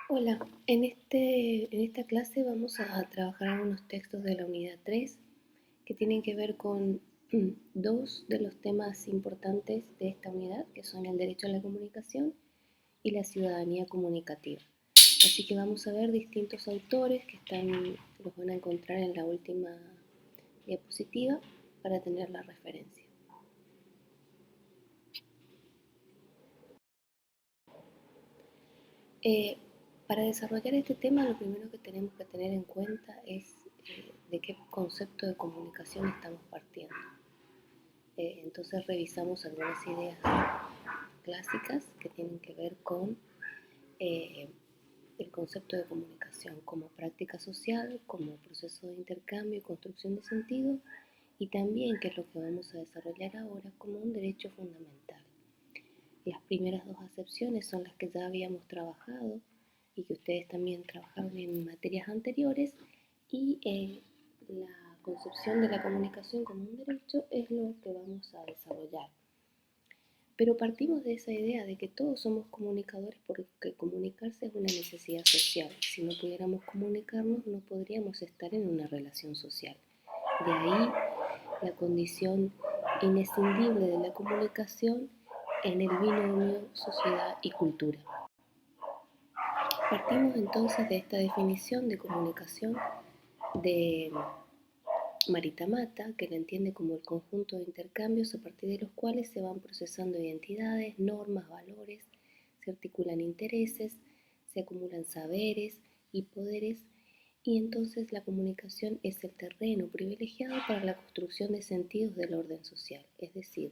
Hola, en esta clase vamos a trabajar algunos textos de la unidad 3 que tienen que ver con dos de los temas importantes de esta unidad, que son el derecho a la comunicación y la ciudadanía comunicativa. Así que vamos a ver distintos autores los van a encontrar en la última diapositiva para tener la referencia. Para desarrollar este tema, lo primero que tenemos que tener en cuenta es de qué concepto de comunicación estamos partiendo. Entonces revisamos algunas ideas clásicas que tienen que ver con eh, el concepto de comunicación como práctica social, como proceso de intercambio y construcción de sentido, y también, que es lo que vamos a desarrollar ahora, como un derecho fundamental. Las primeras dos acepciones son las que ya habíamos trabajado y que ustedes también trabajaron en materias anteriores, y la concepción de la comunicación como un derecho es lo que vamos a desarrollar. Pero partimos de esa idea de que todos somos comunicadores porque comunicarse es una necesidad social. Si no pudiéramos comunicarnos, no podríamos estar en una relación social. De ahí la condición inescindible de la comunicación en el binomio sociedad y cultura. Partimos entonces de esta definición de comunicación de Marita Mata, que la entiende como el conjunto de intercambios a partir de los cuales se van procesando identidades, normas, valores, se articulan intereses, se acumulan saberes y poderes, y entonces la comunicación es el terreno privilegiado para la construcción de sentidos del orden social, es decir,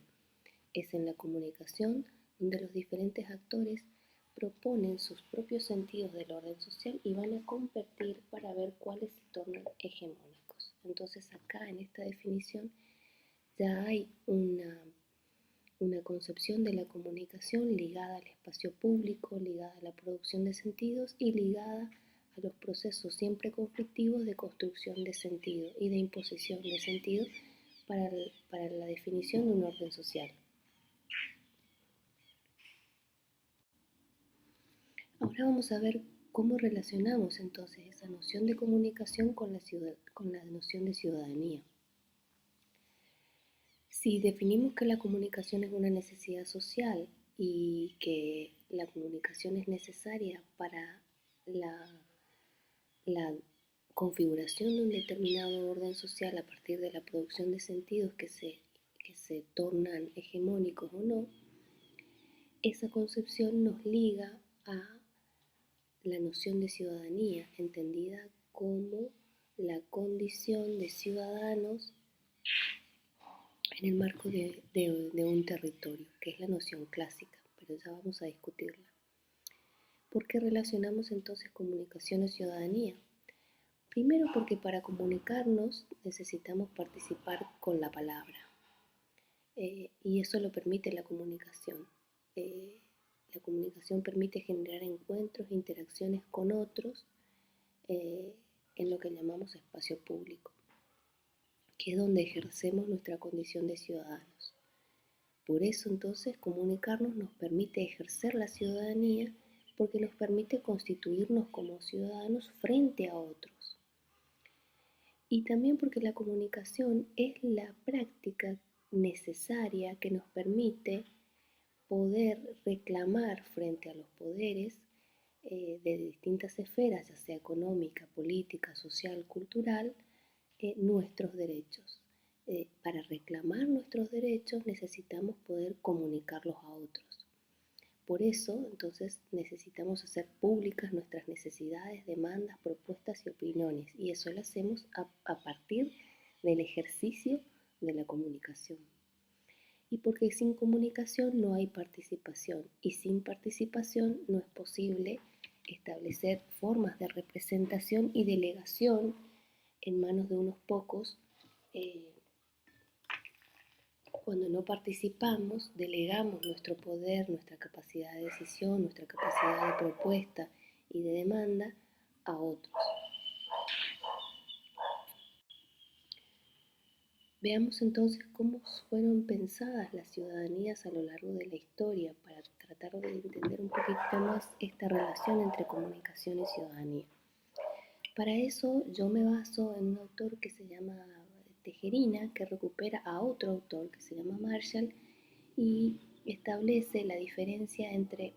es en la comunicación donde los diferentes actores proponen sus propios sentidos del orden social y van a competir para ver cuáles se tornan hegemónicos. Entonces acá en esta definición ya hay una concepción de la comunicación ligada al espacio público, ligada a la producción de sentidos y ligada a los procesos siempre conflictivos de construcción de sentido y de imposición de sentido para la definición de un orden social. Ahora vamos a ver cómo relacionamos entonces esa noción de comunicación con la noción de ciudadanía. Si definimos que la comunicación es una necesidad social y que la comunicación es necesaria para la configuración de un determinado orden social a partir de la producción de sentidos que se tornan hegemónicos o no, esa concepción nos liga a la noción de ciudadanía, entendida como la condición de ciudadanos en el marco de un territorio, que es la noción clásica, pero ya vamos a discutirla. ¿Por qué relacionamos entonces comunicación y ciudadanía? Primero porque para comunicarnos necesitamos participar con la palabra, y eso lo permite la comunicación. La comunicación permite generar encuentros e interacciones con otros en lo que llamamos espacio público, que es donde ejercemos nuestra condición de ciudadanos. Por eso entonces comunicarnos nos permite ejercer la ciudadanía, porque nos permite constituirnos como ciudadanos frente a otros. Y también porque la comunicación es la práctica necesaria que nos permite poder reclamar frente a los poderes de distintas esferas, ya sea económica, política, social, cultural, nuestros derechos. Para reclamar nuestros derechos necesitamos poder comunicarlos a otros. Por eso, entonces, necesitamos hacer públicas nuestras necesidades, demandas, propuestas y opiniones, y eso lo hacemos a partir del ejercicio de la comunicación. Y porque sin comunicación no hay participación, y sin participación no es posible establecer formas de representación y delegación en manos de unos pocos. Cuando no participamos, delegamos nuestro poder, nuestra capacidad de decisión, nuestra capacidad de propuesta y de demanda a otros. Veamos entonces cómo fueron pensadas las ciudadanías a lo largo de la historia para tratar de entender un poquito más esta relación entre comunicación y ciudadanía. Para eso yo me baso en un autor que se llama Tejerina, que recupera a otro autor que se llama Marshall y establece la diferencia entre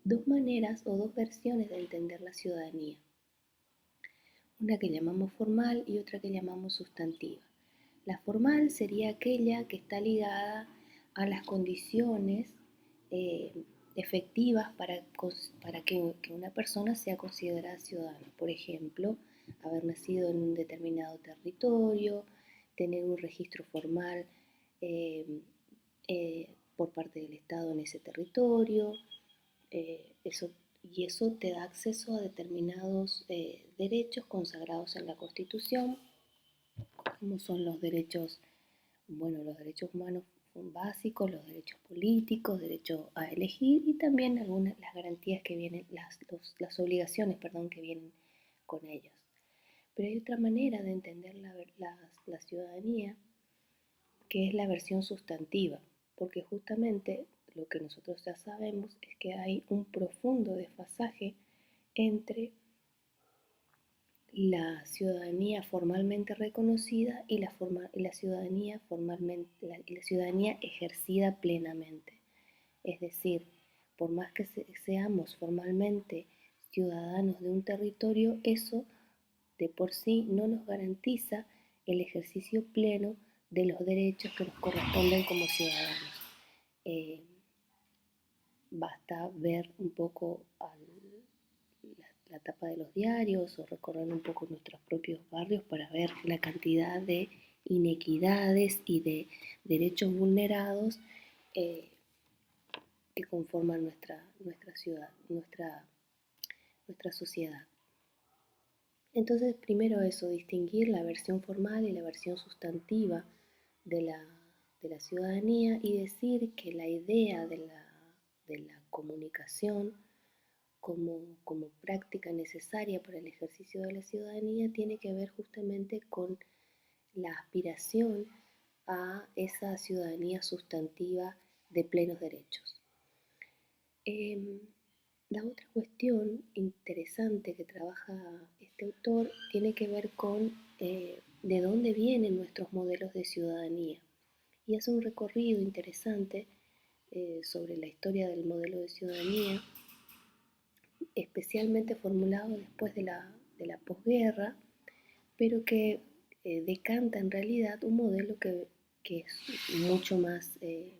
dos maneras o dos versiones de entender la ciudadanía. Una que llamamos formal y otra que llamamos sustantiva. La formal sería aquella que está ligada a las condiciones eh, efectivas para que una persona sea considerada ciudadana. Por ejemplo, haber nacido en un determinado territorio, tener un registro formal eh, por parte del Estado en ese territorio, y eso te da acceso a determinados derechos consagrados en la Constitución, como son los derechos, bueno, los derechos humanos básicos, los derechos políticos, derecho a elegir y también algunas las garantías que vienen, las obligaciones, perdón, que vienen con ellos. Pero hay otra manera de entender la ciudadanía, que es la versión sustantiva, porque justamente lo que nosotros ya sabemos es que hay un profundo desfasaje entre la ciudadanía formalmente reconocida y la ciudadanía la ciudadanía ejercida plenamente. Es decir, por más que seamos formalmente ciudadanos de un territorio, eso de por sí no nos garantiza el ejercicio pleno de los derechos que nos corresponden como ciudadanos. Eh, Basta ver un poco la tapa de los diarios o recorrer un poco nuestros propios barrios para ver la cantidad de inequidades y de derechos vulnerados eh, que conforman nuestra ciudad, nuestra sociedad. Entonces, primero eso, distinguir la versión formal y la versión sustantiva de la ciudadanía y decir que la idea de la comunicación como práctica necesaria para el ejercicio de la ciudadanía tiene que ver justamente con la aspiración a esa ciudadanía sustantiva de plenos derechos. La otra cuestión interesante que trabaja este autor tiene que ver con de dónde vienen nuestros modelos de ciudadanía y hace un recorrido interesante sobre la historia del modelo de ciudadanía, especialmente formulado después de la posguerra, pero que decanta en realidad un modelo que es mucho más, eh,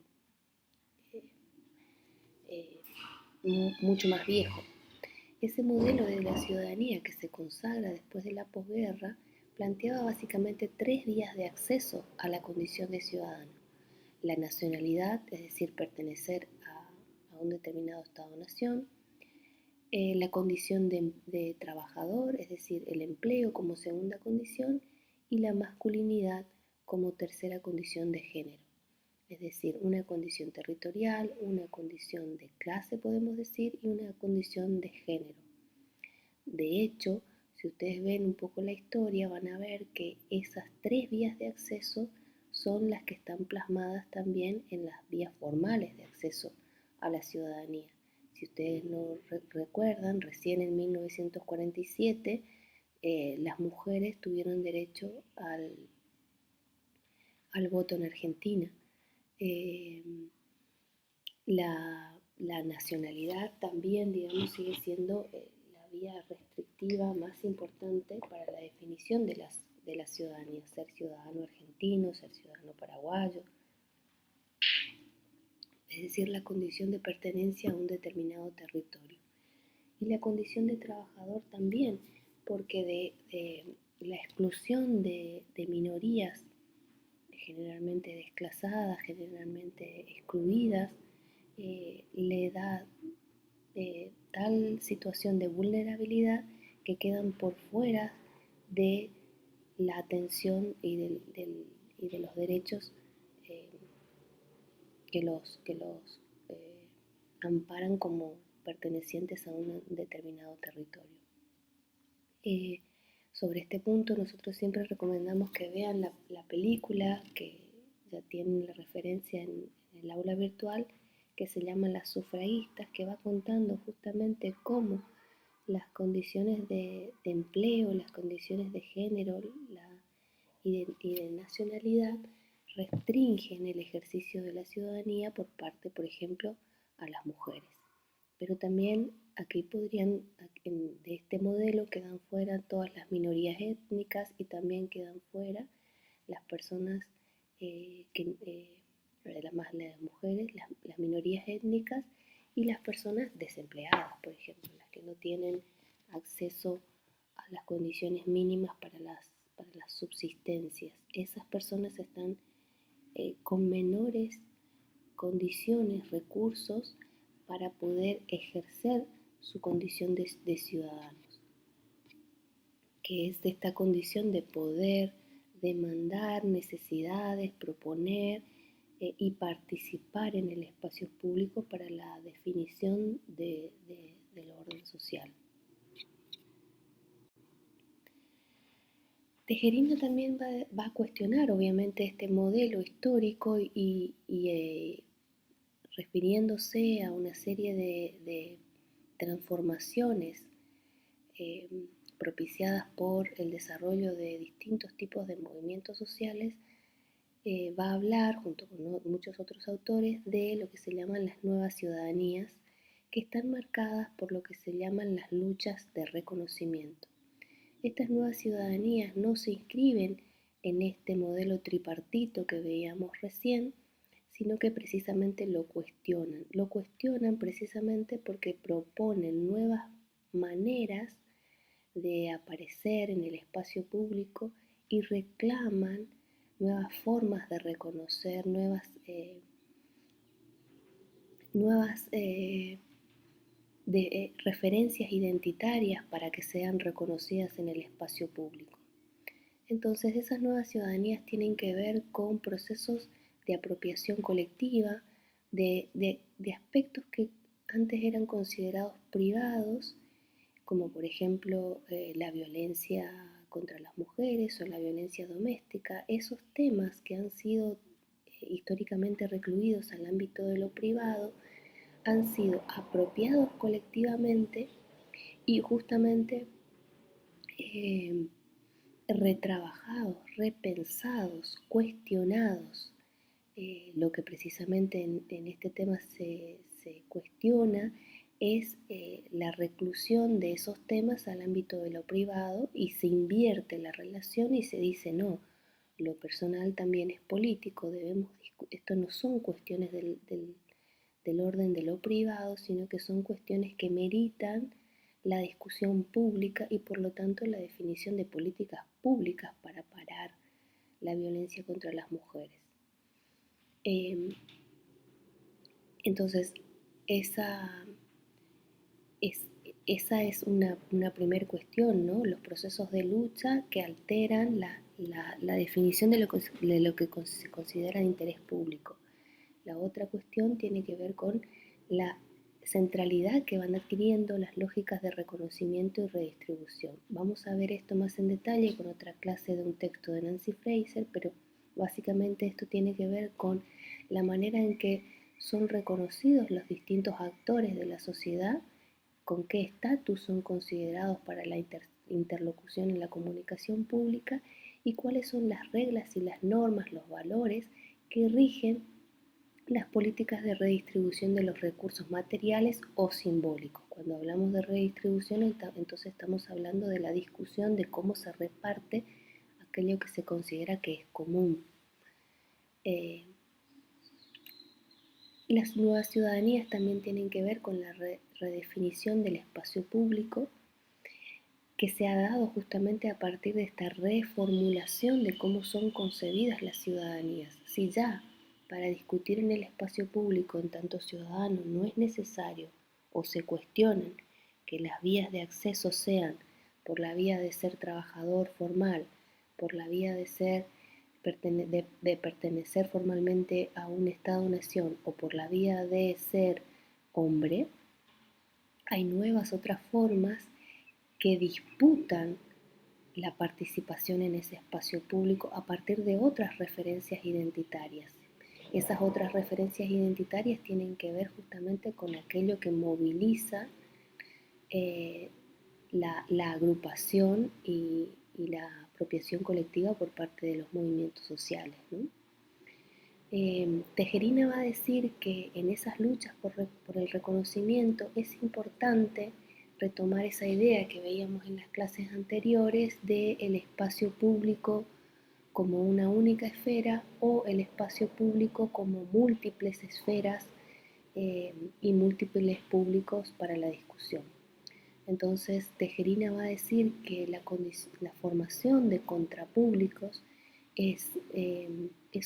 mucho más viejo. Ese modelo de la ciudadanía que se consagra después de la posguerra planteaba básicamente tres vías de acceso a la condición de ciudadano. La nacionalidad, es decir, pertenecer a un determinado Estado-nación, la condición de trabajador, es decir, el empleo como segunda condición, y la masculinidad como tercera condición de género, es decir, una condición territorial, una condición de clase, podemos decir, y una condición de género. De hecho, si ustedes ven un poco la historia, van a ver que esas tres vías de acceso son las que están plasmadas también en las vías formales de acceso a la ciudadanía. Si ustedes no recuerdan, recién en 1947 las mujeres tuvieron derecho al voto en Argentina. Eh, la nacionalidad también, digamos, sigue siendo la vía restrictiva más importante para la definición de la ciudadanía, ser ciudadano argentino, ser ciudadano paraguayo, es decir, la condición de pertenencia a un determinado territorio. Y la condición de trabajador también, porque de la exclusión de minorías generalmente desclasadas, generalmente excluidas, le da tal situación de vulnerabilidad que quedan por fuera de la atención y de los derechos eh, que los amparan como pertenecientes a un determinado territorio. Sobre este punto nosotros siempre recomendamos que vean la película que ya tienen la referencia en el aula virtual, que se llama Las sufragistas, que va contando justamente cómo las condiciones de empleo, las condiciones de género y de nacionalidad restringen el ejercicio de la ciudadanía por parte, por ejemplo, a las mujeres. Pero también aquí de este modelo quedan fuera todas las minorías étnicas y también quedan fuera las personas, las mujeres, las minorías étnicas y las personas desempleadas, por ejemplo, las que no tienen acceso a las condiciones mínimas para las subsistencias. Esas personas están con menores condiciones, recursos para poder ejercer su condición de ciudadanos, que es de esta condición de poder demandar necesidades, proponer y participar en el espacio público para la definición del orden social. Tejerina también va a cuestionar obviamente este modelo histórico y refiriéndose a una serie de transformaciones eh, propiciadas por el desarrollo de distintos tipos de movimientos sociales, va a hablar, junto con muchos otros autores, de lo que se llaman las nuevas ciudadanías, que están marcadas por lo que se llaman las luchas de reconocimiento. Estas nuevas ciudadanías no se inscriben en este modelo tripartito que veíamos recién, sino que precisamente lo cuestionan. Lo cuestionan precisamente porque proponen nuevas maneras de aparecer en el espacio público y reclaman nuevas formas de reconocer, nuevas referencias identitarias para que sean reconocidas en el espacio público. Entonces esas nuevas ciudadanías tienen que ver con procesos de apropiación colectiva, de aspectos que antes eran considerados privados, como por ejemplo la violencia contra las mujeres o la violencia doméstica. Esos temas que han sido históricamente recluidos al ámbito de lo privado han sido apropiados colectivamente y justamente eh, retrabajados, repensados, cuestionados. Lo que precisamente en este tema se cuestiona es la reclusión de esos temas al ámbito de lo privado y se invierte la relación y se dice no, lo personal también es político, esto no son cuestiones del orden de lo privado, sino que son cuestiones que meritan la discusión pública y por lo tanto la definición de políticas públicas para parar la violencia contra las mujeres. Entonces, esa es, esa es una primera cuestión, ¿no? Los procesos de lucha que alteran la definición de lo que se considera de interés público. La otra cuestión tiene que ver con la centralidad que van adquiriendo las lógicas de reconocimiento y redistribución. Vamos a ver esto más en detalle con otra clase de un texto de Nancy Fraser, pero básicamente esto tiene que ver con la manera en que son reconocidos los distintos actores de la sociedad, con qué estatus son considerados para la interlocución en la comunicación pública y cuáles son las reglas y las normas, los valores que rigen las políticas de redistribución de los recursos materiales o simbólicos. Cuando hablamos de redistribución, entonces estamos hablando de la discusión de cómo se reparte aquello que se considera que es común. Las nuevas ciudadanías también tienen que ver con la redefinición del espacio público, que se ha dado justamente a partir de esta reformulación de cómo son concebidas las ciudadanías. Si ya para discutir en el espacio público en tanto ciudadano no es necesario o se cuestionan que las vías de acceso sean por la vía de ser trabajador formal, por la vía de pertenecer formalmente a un Estado-nación o por la vía de ser hombre, hay nuevas otras formas que disputan la participación en ese espacio público a partir de otras referencias identitarias. Esas otras referencias identitarias tienen que ver justamente con aquello que moviliza la agrupación y la apropiación colectiva por parte de los movimientos sociales, ¿no? Tejerina va a decir que en esas luchas por el reconocimiento es importante retomar esa idea que veíamos en las clases anteriores del espacio público como una única esfera o el espacio público como múltiples esferas y múltiples públicos para la discusión. Entonces, Tejerina va a decir que la formación de contrapúblicos es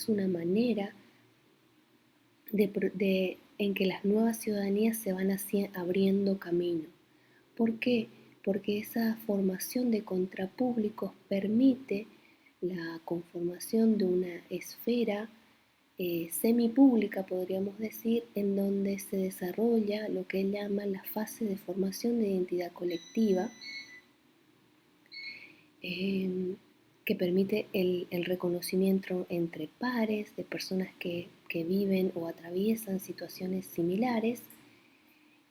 una manera en que las nuevas ciudadanías se van abriendo camino. ¿Por qué? Porque esa formación de contrapúblicos permite la conformación de una esfera semipública, podríamos decir, en donde se desarrolla lo que él llama la fase de formación de identidad colectiva, que permite el reconocimiento entre pares de personas que viven o atraviesan situaciones similares.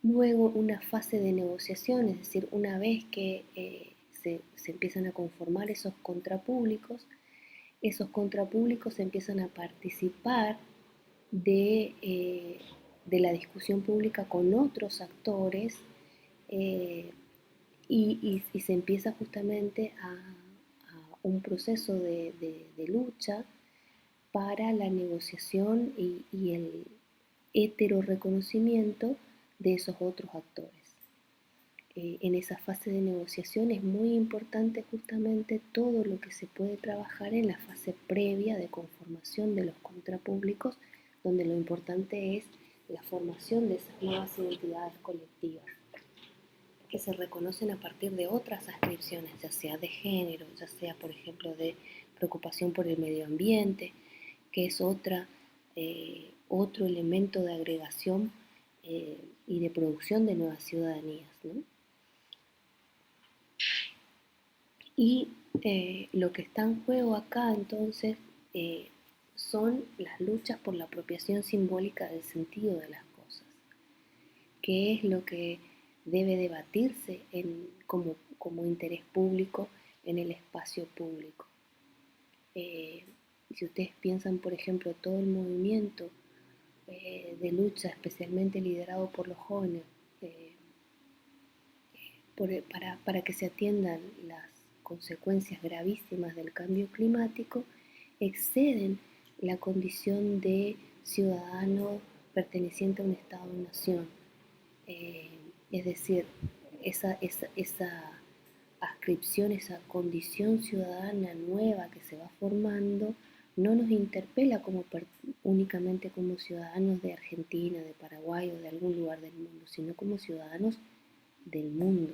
Luego una fase de negociación, es decir, una vez que se empiezan a conformar esos contrapúblicos empiezan a participar de la discusión pública con otros actores y se empieza justamente a un proceso de lucha para la negociación y el heteroreconocimiento de esos otros actores. En esa fase de negociación es muy importante justamente todo lo que se puede trabajar en la fase previa de conformación de los contrapúblicos, donde lo importante es la formación de esas nuevas identidades colectivas que se reconocen a partir de otras ascripciones, ya sea de género, ya sea, por ejemplo, de preocupación por el medio ambiente, que es otro elemento de agregación y de producción de nuevas ciudadanías, ¿no? Y lo que está en juego acá entonces son las luchas por la apropiación simbólica del sentido de las cosas, que es lo que debe debatirse como interés público en el espacio público. Si ustedes piensan, por ejemplo, todo el movimiento de lucha, especialmente liderado por los jóvenes, para que se atiendan las consecuencias gravísimas del cambio climático, exceden la condición de ciudadano perteneciente a un Estado-nación. Es decir, esa adscripción, esa condición ciudadana nueva que se va formando, no nos interpela únicamente como ciudadanos de Argentina, de Paraguay o de algún lugar del mundo, sino como ciudadanos del mundo,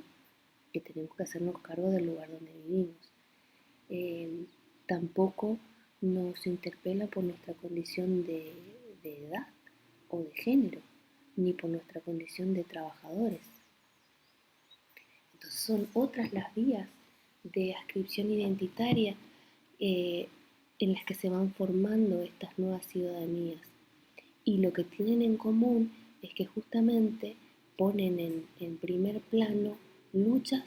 que tenemos que hacernos cargo del lugar donde vivimos. Tampoco nos interpela por nuestra condición de edad o de género, ni por nuestra condición de trabajadores. Entonces son otras las vías de adscripción identitaria en las que se van formando estas nuevas ciudadanías. Y lo que tienen en común es que justamente ponen en primer plano luchas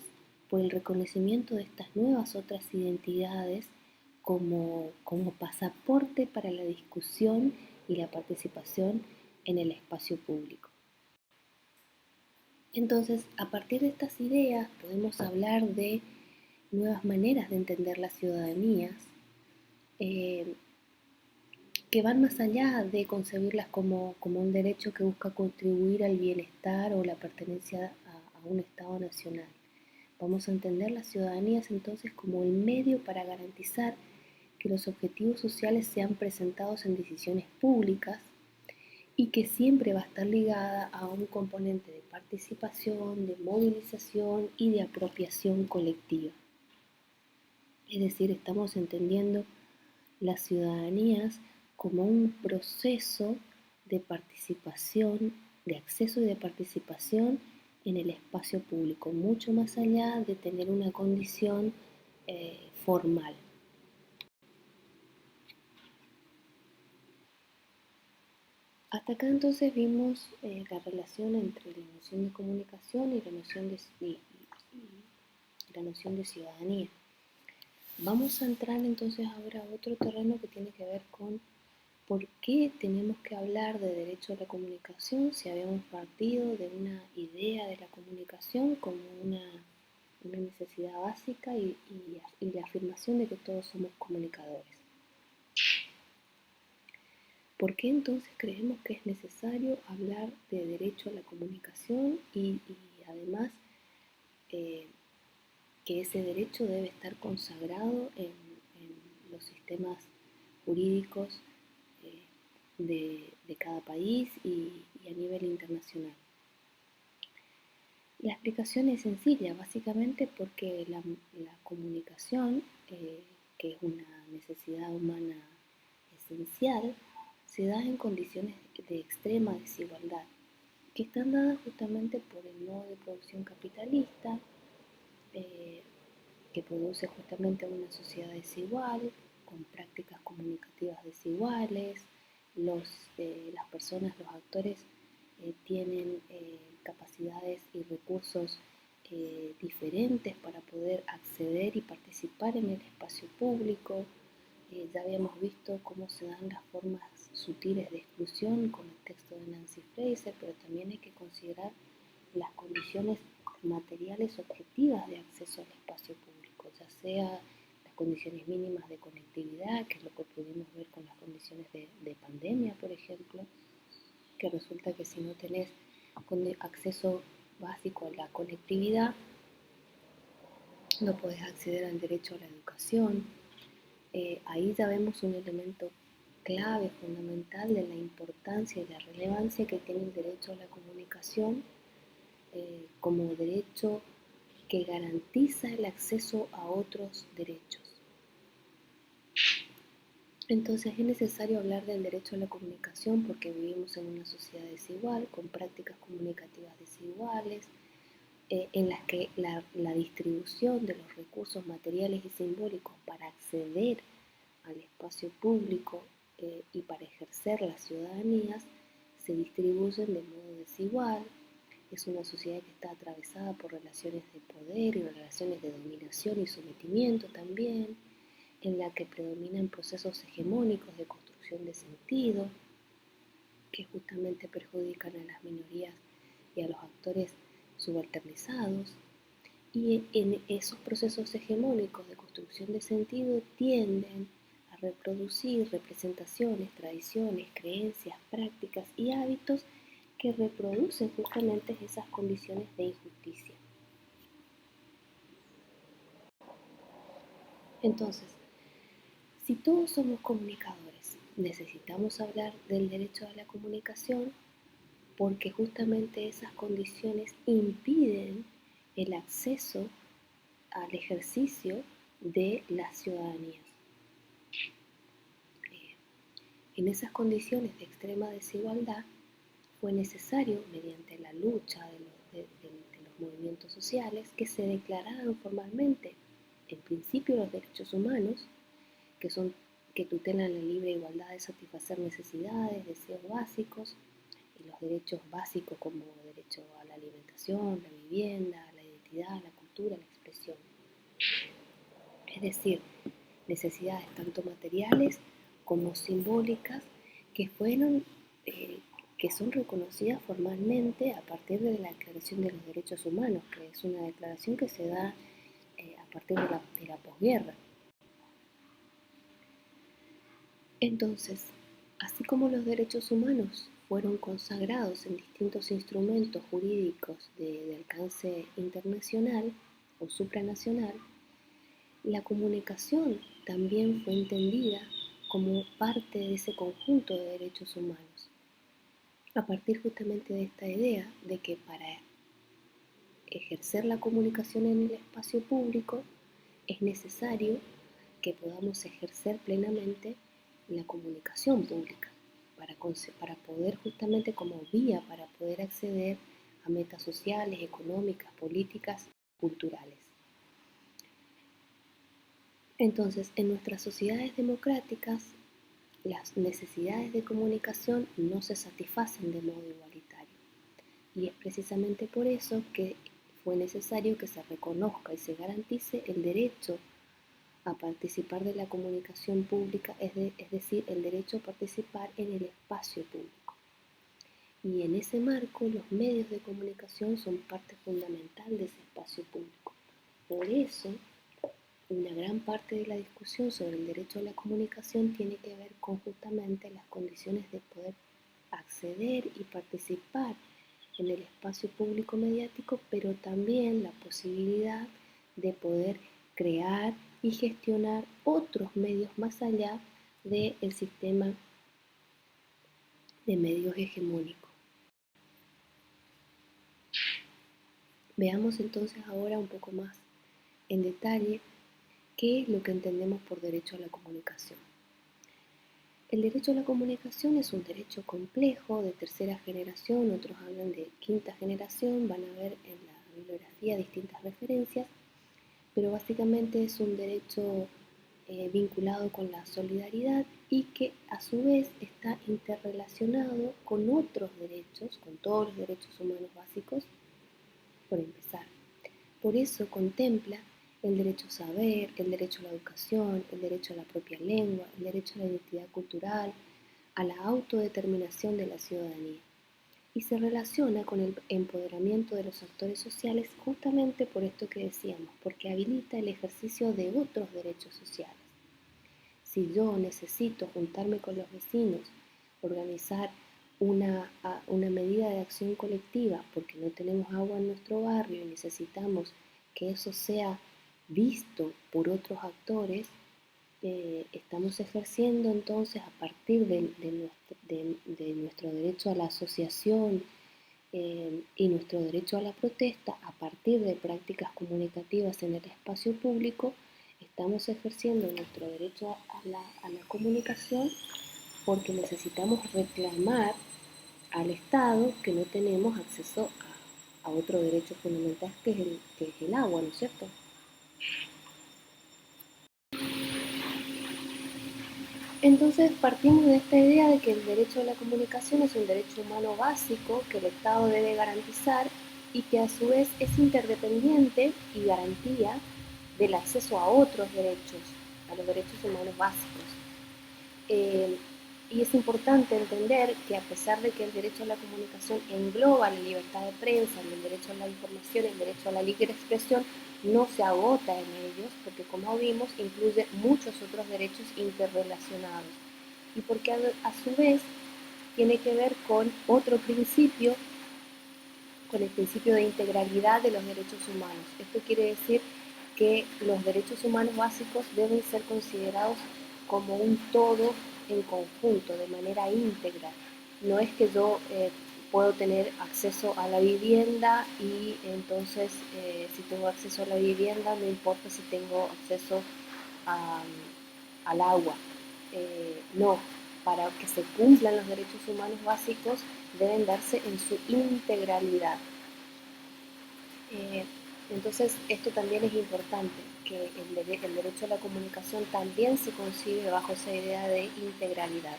por el reconocimiento de estas nuevas otras identidades como pasaporte para la discusión y la participación en el espacio público. Entonces, a partir de estas ideas podemos hablar de nuevas maneras de entender las ciudadanías que van más allá de concebirlas como un derecho que busca contribuir al bienestar o la pertenencia a un Estado nacional. Vamos a entender las ciudadanías entonces como el medio para garantizar que los objetivos sociales sean presentados en decisiones públicas y que siempre va a estar ligada a un componente de participación, de movilización y de apropiación colectiva. Es decir, estamos entendiendo las ciudadanías como un proceso de participación, de acceso y de participación en el espacio público, mucho más allá de tener una condición formal. Hasta acá entonces vimos la relación entre la noción de comunicación y la noción de ciudadanía. Vamos a entrar entonces ahora a otro terreno que tiene que ver con por qué tenemos que hablar de derecho a la comunicación si habíamos partido de una idea de la comunicación como una necesidad básica y la afirmación de que todos somos comunicadores. ¿Por qué entonces creemos que es necesario hablar de derecho a la comunicación y además que ese derecho debe estar consagrado en los sistemas jurídicos de cada país y a nivel internacional? La explicación es sencilla, básicamente porque la comunicación, que es una necesidad humana esencial, se da en condiciones de extrema desigualdad, que están dadas justamente por el modo de producción capitalista, que produce justamente una sociedad desigual, con prácticas comunicativas desiguales. Las personas, los actores, tienen capacidades y recursos diferentes para poder acceder y participar en el espacio público. Ya habíamos visto cómo se dan las formas sutiles de exclusión con el texto de Nancy Fraser, pero también hay que considerar las condiciones materiales objetivas de acceso al espacio público, ya sea las condiciones mínimas de conectividad, que es lo que pudimos ver con las condiciones de pandemia, por ejemplo, que resulta que si no tenés acceso básico a la conectividad, no podés acceder al derecho a la educación. Ahí ya vemos un elemento clave, fundamental, de la importancia y la relevancia que tiene el derecho a la comunicación como derecho que garantiza el acceso a otros derechos. Entonces es necesario hablar del derecho a la comunicación porque vivimos en una sociedad desigual, con prácticas comunicativas desiguales, en las que la distribución de los recursos materiales y simbólicos para acceder al espacio público y para ejercer las ciudadanías se distribuyen de modo desigual. Es una sociedad que está atravesada por relaciones de poder y relaciones de dominación y sometimiento también, en la que predominan procesos hegemónicos de construcción de sentido, que justamente perjudican a las minorías y a los actores subalternizados. Y en esos procesos hegemónicos de construcción de sentido tienden a reproducir representaciones, tradiciones, creencias, prácticas y hábitos que reproducen justamente esas condiciones de injusticia. Entonces, si todos somos comunicadores, necesitamos hablar del derecho a la comunicación porque justamente esas condiciones impiden el acceso al ejercicio de las ciudadanías. En esas condiciones de extrema desigualdad fue necesario, mediante la lucha de los movimientos sociales, que se declararan formalmente, en principio, los derechos humanos, que tutelan la libre igualdad de satisfacer necesidades, deseos básicos, y los derechos básicos como derecho a la alimentación, la vivienda, la identidad, la cultura, la expresión. Es decir, necesidades tanto materiales como simbólicas que que son reconocidas formalmente a partir de la Declaración de los Derechos Humanos, que es una declaración que se da a partir de la posguerra. Entonces, así como los derechos humanos fueron consagrados en distintos instrumentos jurídicos de alcance internacional o supranacional, la comunicación también fue entendida como parte de ese conjunto de derechos humanos, a partir justamente de esta idea de que para ejercer la comunicación en el espacio público es necesario que podamos ejercer plenamente la comunicación pública para poder justamente como vía para poder acceder a metas sociales, económicas, políticas, culturales. Entonces, en nuestras sociedades democráticas, las necesidades de comunicación no se satisfacen de modo igualitario. Y es precisamente por eso que fue necesario que se reconozca y se garantice el derecho a participar de la comunicación pública, es decir, el derecho a participar en el espacio público. Y en ese marco, los medios de comunicación son parte fundamental de ese espacio público. Por eso, una gran parte de la discusión sobre el derecho a la comunicación tiene que ver con justamente las condiciones de poder acceder y participar en el espacio público mediático, pero también la posibilidad de poder crear y gestionar otros medios más allá del sistema de medios hegemónico. Veamos entonces ahora un poco más en detalle qué es lo que entendemos por derecho a la comunicación. El derecho a la comunicación es un derecho complejo de tercera generación, otros hablan de quinta generación, van a ver en la bibliografía distintas referencias, pero básicamente es un derecho vinculado con la solidaridad y que a su vez está interrelacionado con otros derechos, con todos los derechos humanos básicos, por empezar. Por eso contempla el derecho a saber, el derecho a la educación, el derecho a la propia lengua, el derecho a la identidad cultural, a la autodeterminación de la ciudadanía. Y se relaciona con el empoderamiento de los actores sociales justamente por esto que decíamos, porque habilita el ejercicio de otros derechos sociales. Si yo necesito juntarme con los vecinos, organizar una medida de acción colectiva porque no tenemos agua en nuestro barrio y necesitamos que eso sea visto por otros actores, estamos ejerciendo entonces a partir de nuestro derecho a la asociación y nuestro derecho a la protesta, a partir de prácticas comunicativas en el espacio público, estamos ejerciendo nuestro derecho a la comunicación porque necesitamos reclamar al Estado que no tenemos acceso a otro derecho fundamental que es el agua, ¿no es cierto? Entonces partimos de esta idea de que el derecho a la comunicación es un derecho humano básico que el Estado debe garantizar y que a su vez es interdependiente y garantía del acceso a otros derechos, a los derechos humanos básicos. Y es importante entender que a pesar de que el derecho a la comunicación engloba la libertad de prensa, el derecho a la información, el derecho a la libre expresión, no se agota en ellos, porque como vimos, incluye muchos otros derechos interrelacionados. Y porque a su vez tiene que ver con otro principio, con el principio de integralidad de los derechos humanos. Esto quiere decir que los derechos humanos básicos deben ser considerados como un todo en conjunto, de manera íntegra. No es que yo puedo tener acceso a la vivienda y entonces si tengo acceso a la vivienda no importa si tengo acceso a, al agua. No, para que se cumplan los derechos humanos básicos deben darse en su integralidad. Entonces, esto también es importante, que el derecho a la comunicación también se concibe bajo esa idea de integralidad.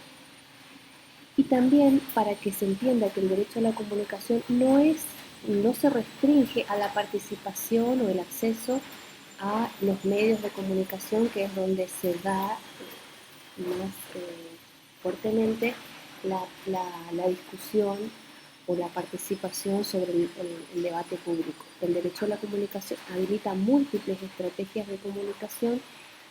Y también para que se entienda que el derecho a la comunicación no se restringe a la participación o el acceso a los medios de comunicación, que es donde se da más fuertemente la discusión o la participación sobre el debate público. El derecho a la comunicación habilita múltiples estrategias de comunicación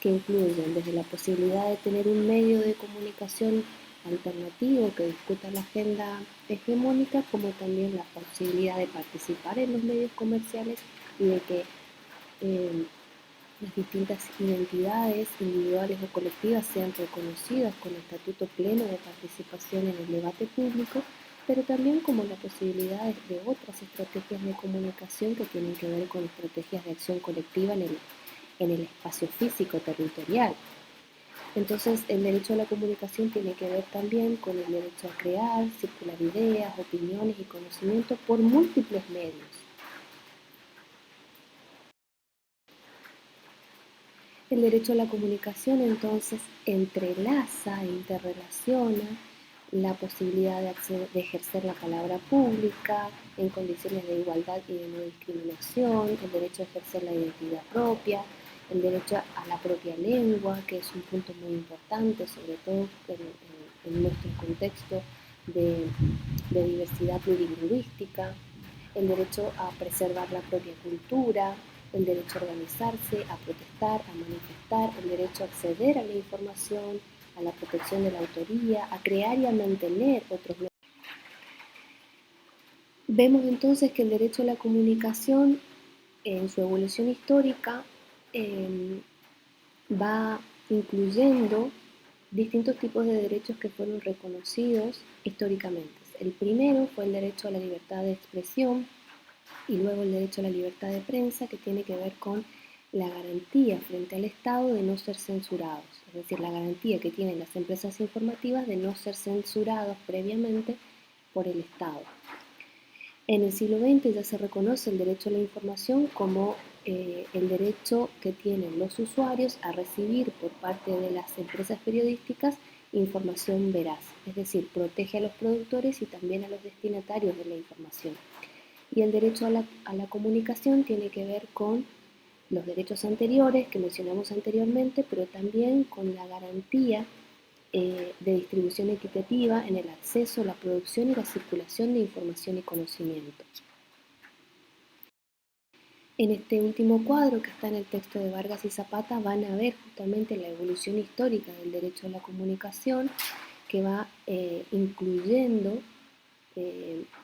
que incluyen desde la posibilidad de tener un medio de comunicación alternativo que discuta la agenda hegemónica, como también la posibilidad de participar en los medios comerciales y de que las distintas identidades individuales o colectivas sean reconocidas con estatuto pleno de participación en el debate público, pero también como la posibilidad de otras estrategias de comunicación que tienen que ver con estrategias de acción colectiva en el espacio físico territorial. Entonces, el derecho a la comunicación tiene que ver también con el derecho a crear, circular ideas, opiniones y conocimiento por múltiples medios. El derecho a la comunicación entonces entrelaza e interrelaciona la posibilidad de ejercer la palabra pública en condiciones de igualdad y de no discriminación, el derecho a ejercer la identidad propia, el derecho a la propia lengua, que es un punto muy importante, sobre todo en nuestro contexto de diversidad plurilingüística, el derecho a preservar la propia cultura, el derecho a organizarse, a protestar, a manifestar, el derecho a acceder a la información, a la protección de la autoría, a crear y a mantener otros medios. Vemos entonces que el derecho a la comunicación en su evolución histórica va incluyendo distintos tipos de derechos que fueron reconocidos históricamente. El primero fue el derecho a la libertad de expresión y luego el derecho a la libertad de prensa, que tiene que ver con la garantía frente al Estado de no ser censurados, es decir, la garantía que tienen las empresas informativas de no ser censurados previamente por el Estado. En el siglo XX ya se reconoce el derecho a la información como el derecho que tienen los usuarios a recibir por parte de las empresas periodísticas información veraz, es decir, protege a los productores y también a los destinatarios de la información. Y el derecho a la comunicación tiene que ver con los derechos anteriores que mencionamos anteriormente, pero también con la garantía de distribución equitativa en el acceso, la producción y la circulación de información y conocimiento. En este último cuadro que está en el texto de Vargas y Zapata van a ver justamente la evolución histórica del derecho a la comunicación, que va incluyendo,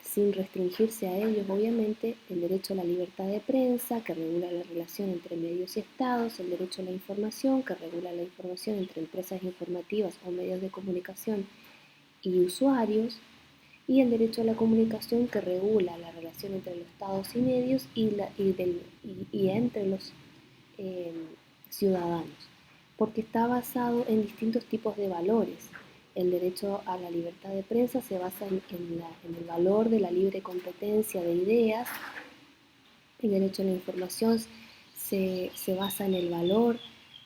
sin restringirse a ellos obviamente, el derecho a la libertad de prensa, que regula la relación entre medios y estados, el derecho a la información, que regula la información entre empresas informativas o medios de comunicación y usuarios, y el derecho a la comunicación, que regula la relación entre los estados y medios y entre los eh, ciudadanos, porque está basado en distintos tipos de valores. El derecho a la libertad de prensa se basa en el valor de la libre competencia de ideas. El derecho a la información se basa en el valor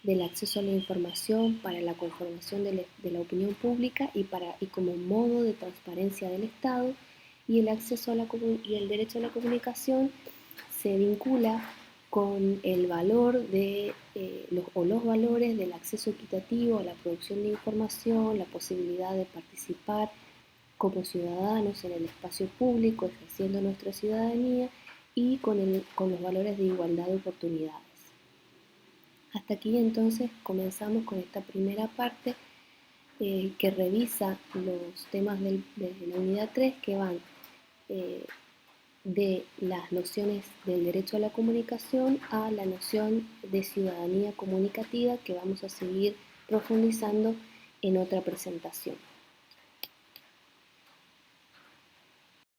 del acceso a la información para la conformación de la opinión pública y como modo de transparencia del Estado, y el derecho a la comunicación se vincula con el valor los valores del acceso equitativo a la producción de información, la posibilidad de participar como ciudadanos en el espacio público, ejerciendo nuestra ciudadanía, y con los valores de igualdad de oportunidades. Hasta aquí entonces comenzamos con esta primera parte que revisa los temas de la unidad 3, que van de las nociones del derecho a la comunicación a la noción de ciudadanía comunicativa, que vamos a seguir profundizando en otra presentación.